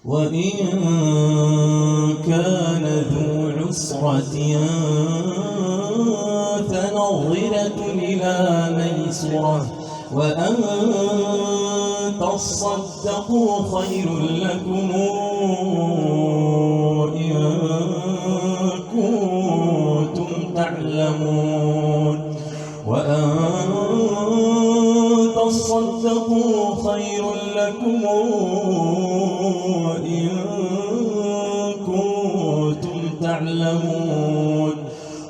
وإن كان ذو عسرة فنظرة إلى ميسرة وأن تصدقوا خير لكم إن كنتم تعلمون وأن تصدقوا خير لكم إن كنتم تعلمون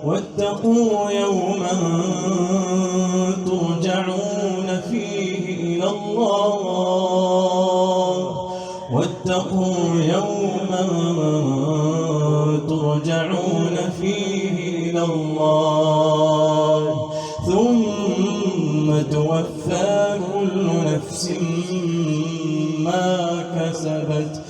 واتقوا يوما ترجعون فيه إلى الله واتقوا يوما ترجعون فيه إلى الله ثم توفى كل نفس ما كسبت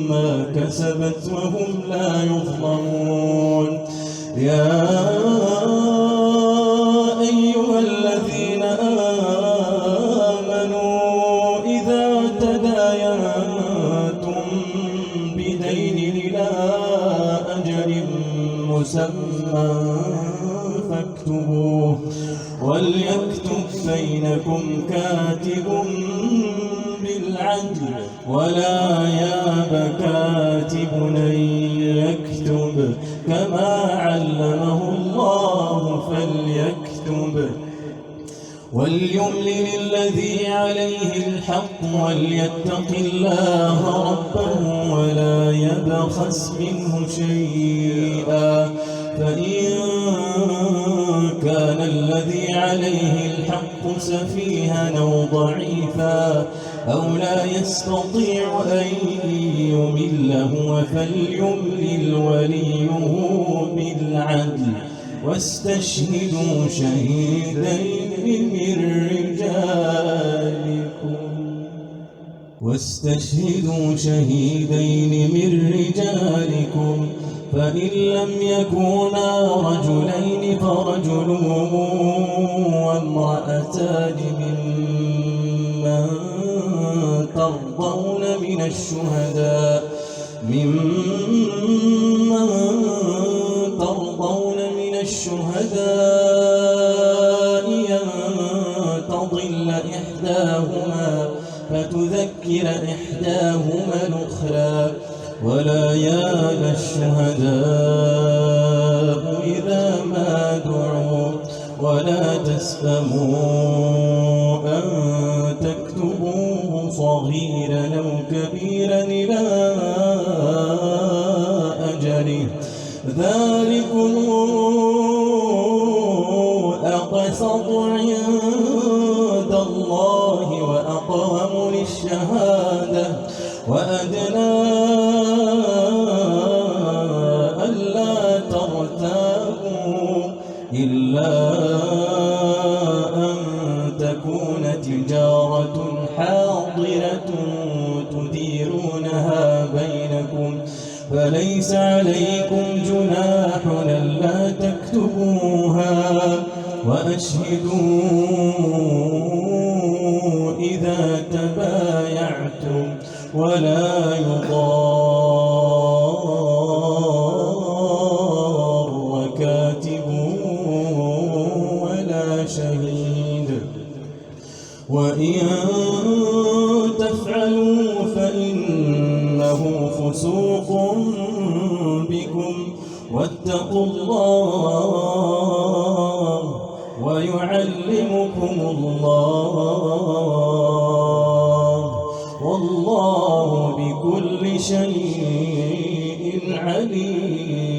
ما كسبت وهم لا يظلمون يا أيها الذين آمنوا إذا تداينتم بدين إلى أجل مسمى فاكتبوه وليكتب بينكم كاتب بالعدل ولا ياب كاتب أن يكتب كما علمه الله فليكتب وليملل الذي عليه الحق وليتق الله ربه ولا يبخس منه شيئا فإن كان الذي عليه الحق سفيها أو ضعيفا أو لا يستطيع أن يمل هو فليملل وليه بالعدل واستشهدوا شهيدين من رجالكم فإن لم يكونا رجلين فرجل وامرأتان ممن ترضون من الشهداء أن تضل إحداهما فتذكر إحداهما الأخرى ولا ياب الشهداء إذا ما دعوا ولا تسأموا أن تكتبوه صغيرا أو كبيرا إلى أجله ذلكم أقسط عند الله وأقوم للشهادة وأدنى ألا ترتابوا إلا أن تكون تجارة حاضرة تديرونها بينكم فليس عليكم جناح ألا تكتبوها وأشهدوا إذا تبايعتم ولا يضار كاتب ولا شهيد وإن تفعلوا فإنه فسوق بكم واتقوا الله ويعلمكم الله والله بكل شيء عليم.